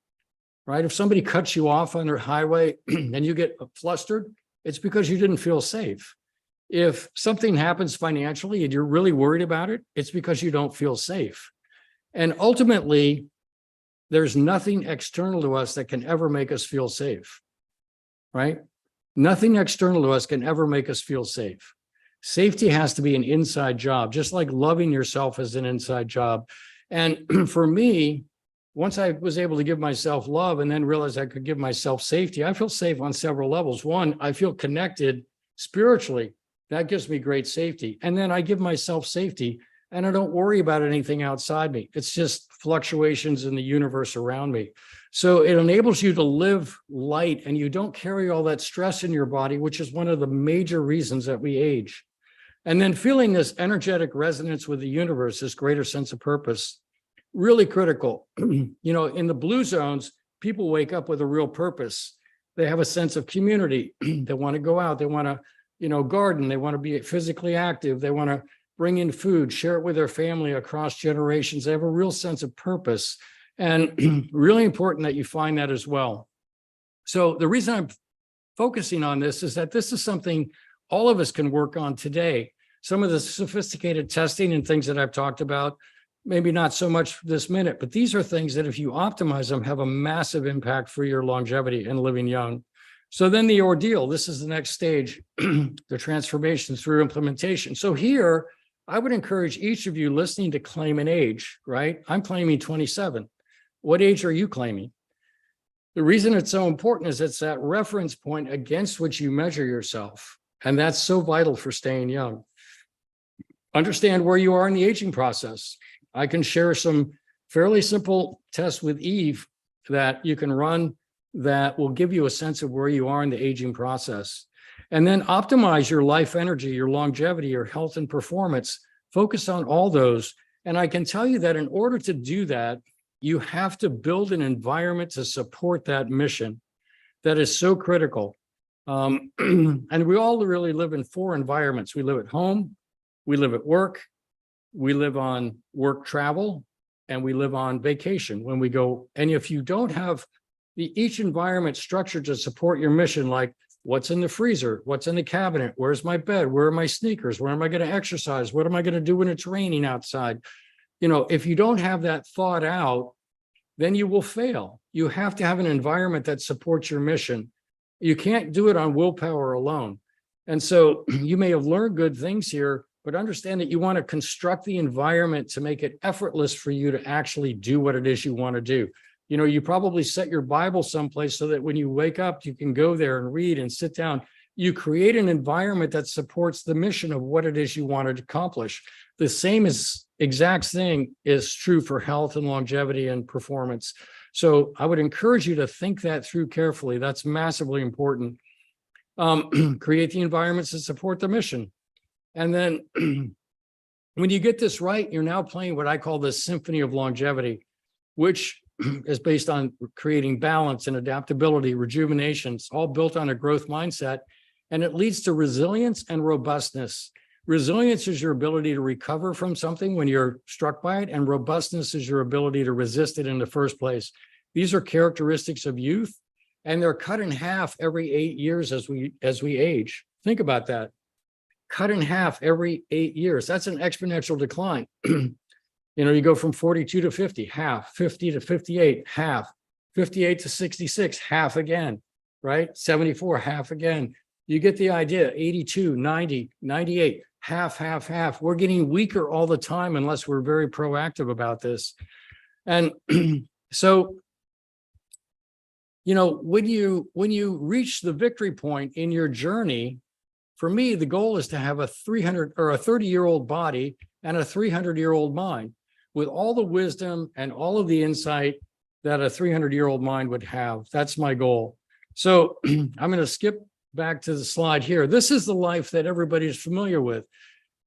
right? If somebody cuts you off on their highway and you get flustered, it's because you didn't feel safe. If something happens financially and you're really worried about it, it's because you don't feel safe. And ultimately, there's nothing external to us that can ever make us feel safe, right? Nothing external to us can ever make us feel safe. Safety has to be an inside job, just like loving yourself is an inside job. And for me, once I was able to give myself love and then realized I could give myself safety, I feel safe on several levels. One, I feel connected spiritually. That gives me great safety. And then I give myself safety and I don't worry about anything outside me. It's just fluctuations in the universe around me. So it enables you to live light and you don't carry all that stress in your body, which is one of the major reasons that we age. And then feeling this energetic resonance with the universe, this greater sense of purpose, really critical. You know, in the blue zones, people wake up with a real purpose. They have a sense of community. They want to go out. They want to, you know, garden. They want to be physically active. They want to bring in food, share it with their family across generations. They have a real sense of purpose, and really important that you find that as well. So the reason I'm focusing on this is that this is something all of us can work on today. Some of the sophisticated testing and things that I've talked about, maybe not so much this minute, but these are things that if you optimize them, have a massive impact for your longevity and living young. So then the ordeal, this is the next stage, the transformation through implementation. So here, I would encourage each of you listening to claim an age, right? I'm claiming 27. What age are you claiming? The reason it's so important is it's that reference point against which you measure yourself. And that's so vital for staying young. Understand where you are in the aging process. I can share some fairly simple tests with Eve that you can run that will give you a sense of where you are in the aging process. And then optimize your life energy, your longevity, your health and performance. Focus on all those. And I can tell you that in order to do that, you have to build an environment to support that mission that is so critical. And we all really live in 4 environments. We live at home, we live at work, we live on work travel, and we live on vacation when we go. And if you don't have each environment structured to support your mission, like what's in the freezer, what's in the cabinet, where's my bed, where are my sneakers, where am I going to exercise, what am I going to do when it's raining outside? You know, if you don't have that thought out, then you will fail. You have to have an environment that supports your mission. You can't do it on willpower alone. And so you may have learned good things here, but understand that you want to construct the environment to make it effortless for you to actually do what it is you want to do. You know, you probably set your Bible someplace so that when you wake up, you can go there and read and sit down. You create an environment that supports the mission of what it is you want to accomplish. The same exact thing is true for health and longevity and performance. So I would encourage you to think that through carefully. That's massively important. Create the environments that support the mission. And then when you get this right, you're now playing what I call the symphony of longevity, which is based on creating balance and adaptability, rejuvenation. It's all built on a growth mindset, and it leads to resilience and robustness. Resilience is your ability to recover from something when you're struck by it, and robustness is your ability to resist it in the first place. These are characteristics of youth, and they're cut in half every 8 years as we age. Think about that. Cut in half every 8 years. That's an exponential decline. You know, you go from 42 to 50, half, 50 to 58, half, 58 to 66, half again, right? 74, half again. You get the idea. 82, 90, 98, half, half, half. We're getting weaker all the time unless we're very proactive about this. And so, you know, when you reach the victory point in your journey, for me, the goal is to have a 30-year-old body and a 300-year-old mind with all the wisdom and all of the insight that a 300-year-old mind would have. That's my goal. So I'm going to skip back to the slide here. This is the life that everybody is familiar with.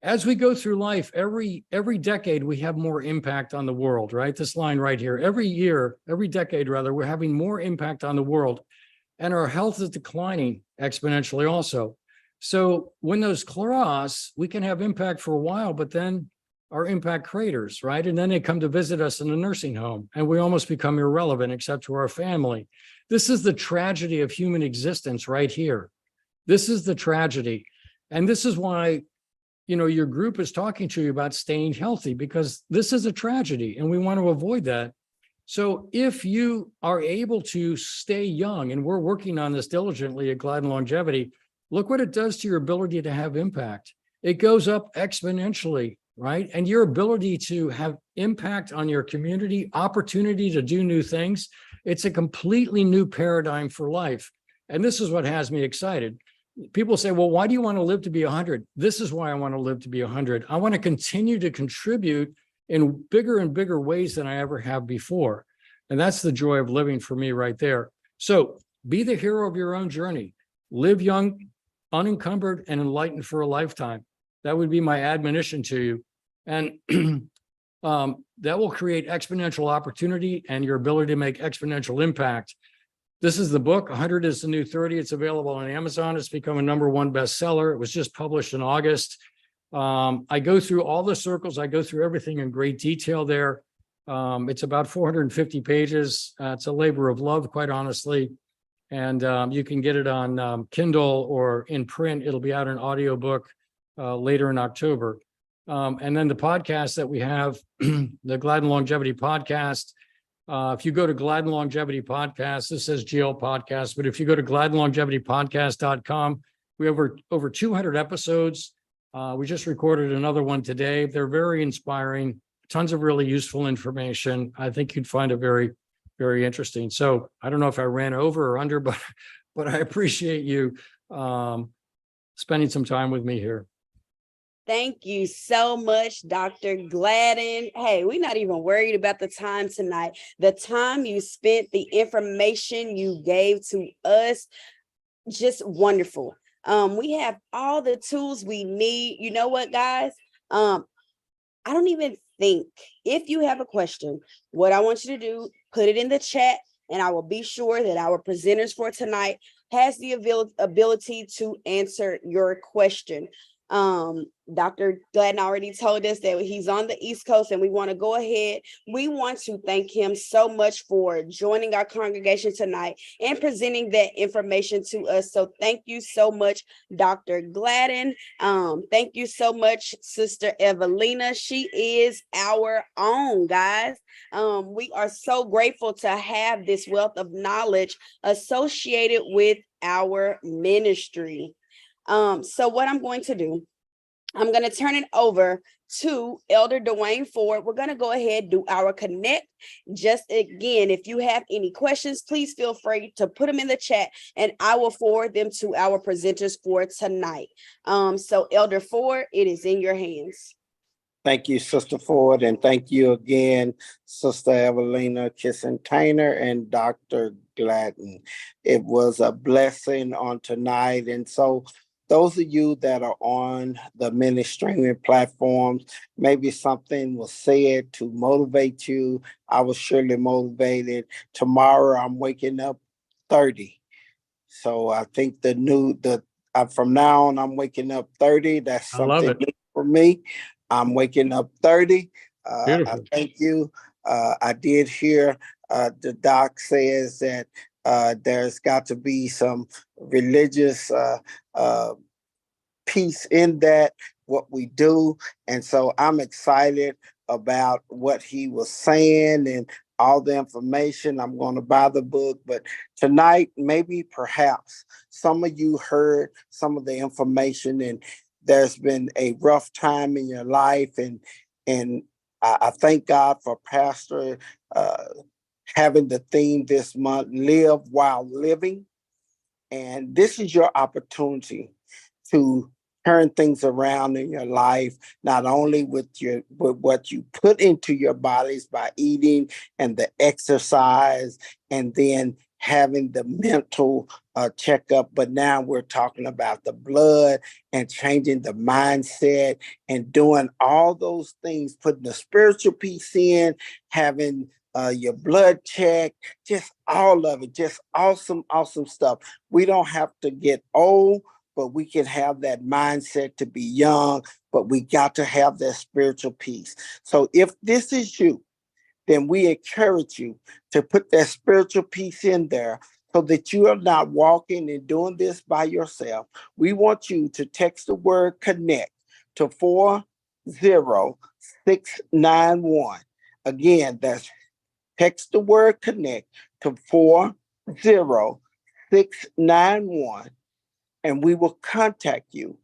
As we go through life, every decade, we have more impact on the world, right? This line right here, every year, every decade rather, we're having more impact on the world, and our health is declining exponentially also. So when those cross, we can have impact for a while, but then our impact craters, right? And then they come to visit us in a nursing home, and we almost become irrelevant except to our family. This is the tragedy of human existence right here. This is the tragedy. And this is why, you know, your group is talking to you about staying healthy, because this is a tragedy and we want to avoid that. So if you are able to stay young, and we're working on this diligently at Glide and Longevity, look what it does to your ability to have impact. It goes up exponentially, right? And your ability to have impact on your community, opportunity to do new things, it's a completely new paradigm for life. And this is what has me excited. People say, well, why do you want to live to be 100? This is why I want to live to be 100. I want to continue to contribute in bigger and bigger ways than I ever have before. And that's the joy of living for me right there. So be the hero of your own journey. Live young, unencumbered, and enlightened for a lifetime. That would be my admonition to you. And that will create exponential opportunity and your ability to make exponential impact. This is the book, 100 is the New 30. It's available on Amazon. It's become a #1 bestseller. It was just published in August. I go through all the circles. I go through everything in great detail there. It's about 450 pages. It's a labor of love, quite honestly. And you can get it on Kindle or in print. It'll be out in audiobook later in October. And then the podcast that we have, the Glad and Longevity podcast. If you go to Glad and Longevity podcast, this says GL podcast, but if you go to gladandlongevitypodcast.com, we have over 200 episodes. We just recorded another one today. They're very inspiring, tons of really useful information. I think you'd find it very, very interesting. So I don't know if I ran over or under, but I appreciate you spending some time with me here. Thank you so much, Dr. Gladden. Hey, we're not even worried about the time tonight. The time you spent, the information you gave to us, just wonderful. We have all the tools we need. You know what, guys? I don't even think, if you have a question, what I want you to do, put it in the chat, and I will be sure that our presenters for tonight has the ability to answer your question. Dr. Gladden already told us that he's on the East Coast, and we want to go ahead. We want to thank him so much for joining our congregation tonight and presenting that information to us. So thank you so much, Dr. Gladden. Thank you so much, Sister Evelina. She is our own, guys. We are so grateful to have this wealth of knowledge associated with our ministry. So what I'm going to do, I'm going to turn it over to Elder Dwayne Ford. We're going to go ahead and do our connect. Just again, if you have any questions, please feel free to put them in the chat and I will forward them to our presenters for tonight. So Elder Ford, it is in your hands. Thank you, Sister Ford, and thank you again, Sister Evelina Kissentainer and Dr. Gladden. It was a blessing on tonight, and so those of you that are on the many streaming platforms, maybe something was said to motivate you. I was surely motivated. Tomorrow, I'm waking up 30. So I think from now on, I'm waking up 30. That's something new for me. I'm waking up 30. I thank you. I did hear the doc says that there's got to be some religious piece in that, what we do. And so I'm excited about what he was saying and all the information. I'm going to buy the book, but tonight, maybe perhaps some of you heard some of the information and there's been a rough time in your life. And I thank God for Pastor having the theme this month, Live While Living. And this is your opportunity to turn things around in your life, not only with what you put into your bodies by eating and the exercise and then having the mental checkup, but now we're talking about the blood and changing the mindset and doing all those things, putting the spiritual piece in, having your blood check, just all of it, just awesome, awesome stuff. We don't have to get old, but we can have that mindset to be young, but we got to have that spiritual piece. So if this is you, then we encourage you to put that spiritual piece in there so that you are not walking and doing this by yourself. We want you to text the word connect to 40691. Again, that's text the word connect to 40691. And we will contact you.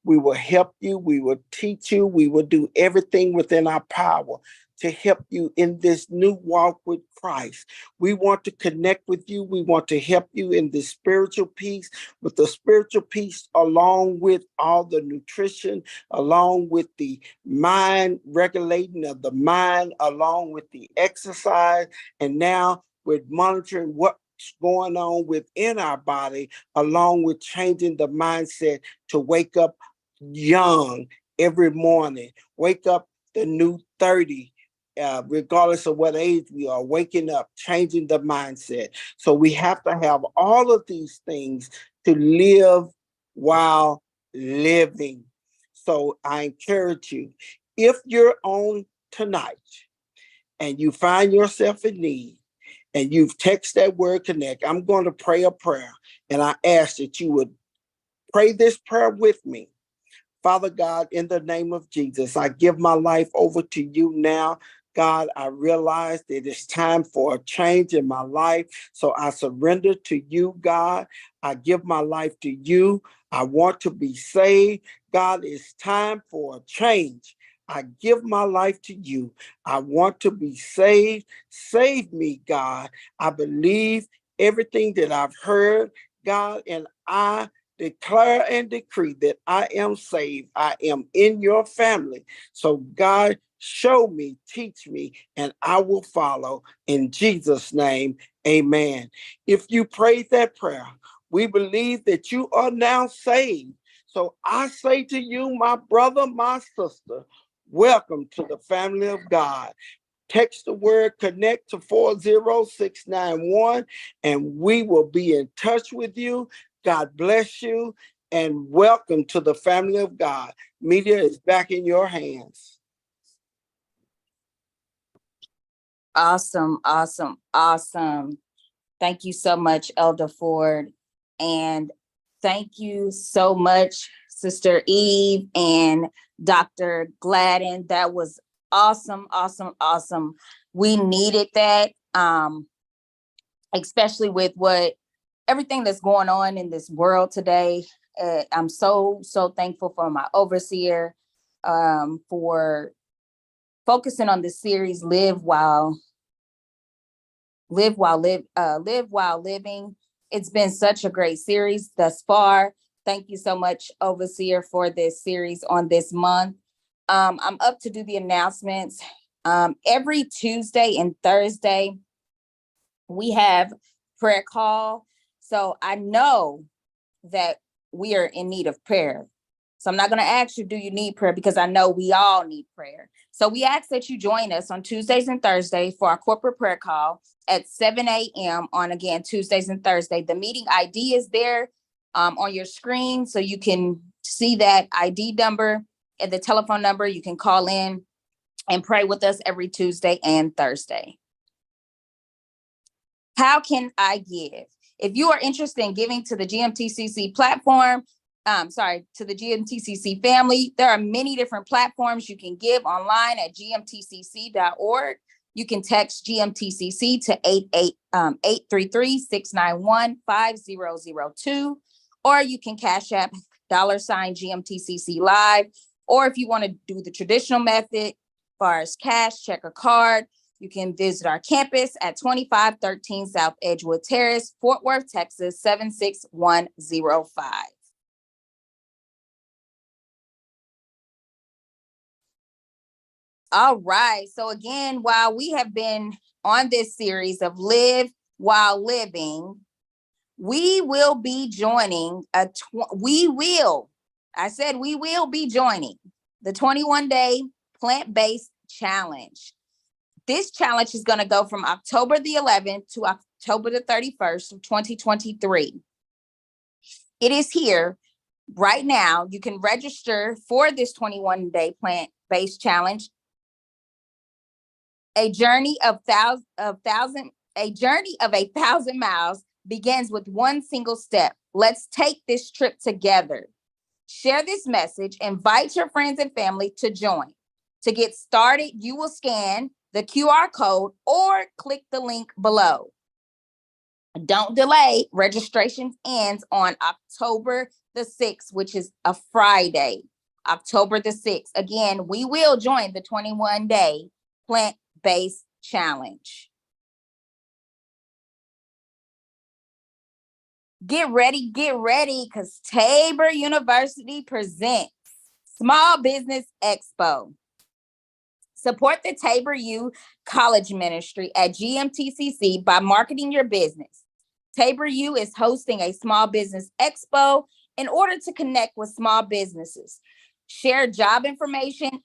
We will help you. We will teach you. We will do everything within our power to help you in this new walk with Christ. We want to connect with you. We want to help you in the spiritual piece, with the spiritual piece, along with all the nutrition, along with the mind regulating of the mind, along with the exercise. And now we're monitoring what's going on within our body, along with changing the mindset to wake up young every morning, wake up the new 30, regardless of what age we are, waking up, changing the mindset. So we have to have all of these things to live while living. So I encourage you, if you're on tonight and you find yourself in need, and you've texted that word connect, I'm going to pray a prayer. And I ask that you would pray this prayer with me. Father God, in the name of Jesus, I give my life over to you now. God, I realize that it's time for a change in my life. So I surrender to you, God. I give my life to you. I want to be saved. God, it's time for a change. I give my life to you. I want to be saved. Save me, God. I believe everything that I've heard, God, and I declare and decree that I am saved. I am in your family. So God, show me, teach me, and I will follow. In Jesus' name, amen. If you prayed that prayer, we believe that you are now saved. So I say to you, my brother, my sister, welcome to the family of God. Text the word connect to 40691 and we will be in touch with you. God bless you and welcome to the family of God. Media is back in your hands. Awesome, awesome, awesome. Thank you so much, Elder Ford. And thank you so much, Sister Eve and Dr. Gladden. That was awesome, awesome, awesome. We needed that, especially with everything that's going on in this world today. I'm so thankful for my overseer, for focusing on this series, live while living. It's been such a great series thus far. Thank you so much, overseer, for this series on this month. I'm up to do the announcements. Every Tuesday and Thursday, we have prayer call. So I know that we are in need of prayer. So I'm not going to ask you, do you need prayer? Because I know we all need prayer. So we ask that you join us on Tuesdays and Thursdays for our corporate prayer call at 7 a.m. on, again, Tuesdays and Thursdays. The meeting ID is there on your screen, so you can see that ID number and the telephone number. You can call in and pray with us every Tuesday and Thursday. How can I give? If you are interested in giving to the GMTCC platform, to the GMTCC family, there are many different platforms you can give online at gmtcc.org. You can text GMTCC to 833-691-5002, or you can Cash App $GMTCC Live. Or if you want to do the traditional method, as far as cash, check, or card, you can visit our campus at 2513 South Edgewood Terrace, Fort Worth, Texas, 76105. All right. So again, while we have been on this series of Live While Living, we will be joining we will be joining the 21-day plant-based challenge. This challenge is going to go from October the 11th to October the 31st of 2023. It is here right now. You can register for this 21-day plant-based challenge. A journey of a thousand miles begins with one single step. Let's take this trip together. Share this message, invite your friends and family to join. To get started, you will scan the QR code or click the link below. Don't delay. Registration ends on October the 6th, which is a Friday, October the 6th. Again, we will join the 21-day plant-based challenge. Get ready, because Tabor University presents Small Business Expo. Support the Tabor U College Ministry at GMTCC by marketing your business. Tabor U is hosting a Small Business Expo in order to connect with small businesses, share job information,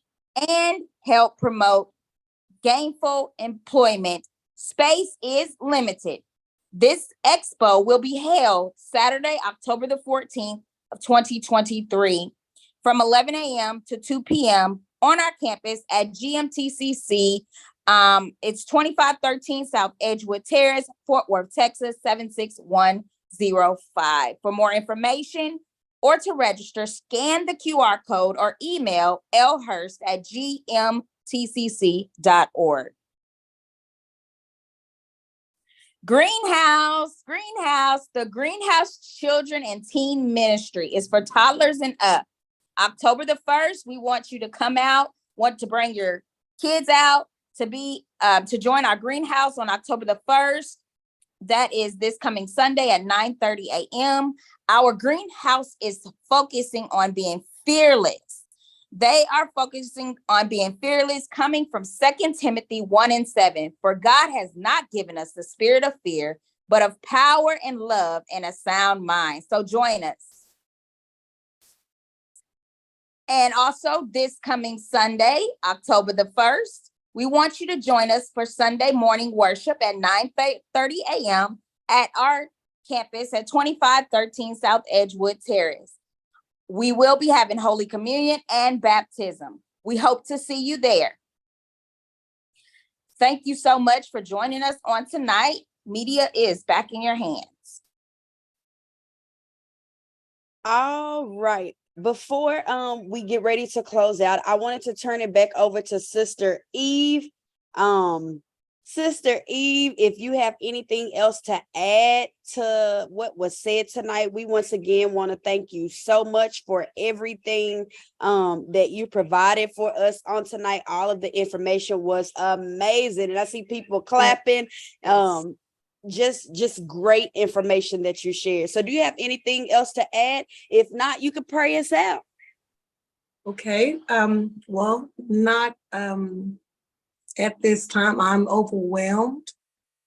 and help promote gainful employment. Space is limited. This expo will be held Saturday, October the 14th of 2023 from 11 a.m. to 2 p.m. on our campus at GMTCC It's 2513 South Edgewood Terrace, Fort Worth, Texas, 76105. For more information or to register, scan the QR code or email lhurst@gmtcc.org. Greenhouse. The Greenhouse Children and Teen Ministry is for toddlers and up. October the 1st, we want you to come out, want to bring your kids out to join our greenhouse on October the 1st. That is this coming Sunday at 9:30 a.m. Our greenhouse is focusing on being fearless. They are focusing on being fearless, coming from 2 Timothy 1:7. For God has not given us the spirit of fear, but of power and love and a sound mind. So join us. And also this coming Sunday, October the 1st, we want you to join us for Sunday morning worship at 9:30 a.m. at our campus at 2513 South Edgewood Terrace. We will be having Holy Communion and baptism. We hope to see you there. Thank you so much for joining us on tonight. Media is back in your hands. All right. Before we get ready to close out, I wanted to turn it back over to Sister Eve. Sister Eve, if you have anything else to add to what was said tonight, we once again want to thank you so much for everything that you provided for us on tonight. All of the information was amazing, and I see people clapping. Just great information that you shared. So do you have anything else to add? If not, you could pray us out. Okay, well, not at this time. I'm overwhelmed.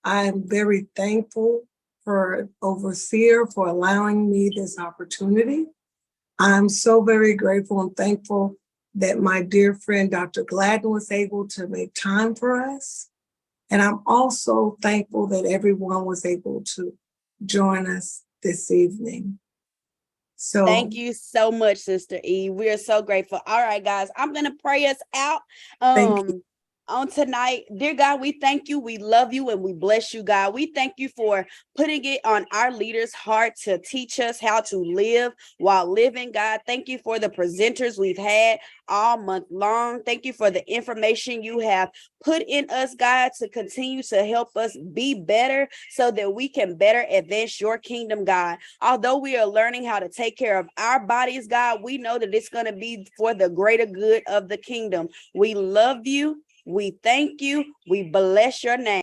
I'm very thankful for Overseer for allowing me this opportunity. I'm so very grateful and thankful that my dear friend, Dr. Gladden, was able to make time for us. And I'm also thankful that everyone was able to join us this evening. So thank you so much, Sister Eve. We are so grateful. All right, guys, I'm going to pray us out. Thank you. On tonight. Dear God, we thank you, we love you, and we bless you, God. We thank you for putting it on our leaders' heart to teach us how to live while living, God. Thank you for the presenters we've had all month long. Thank you for the information you have put in us, God, to continue to help us be better so that we can better advance your kingdom, God. Although we are learning how to take care of our bodies, God, we know that it's going to be for the greater good of the kingdom. We love you. We thank you. We bless your name.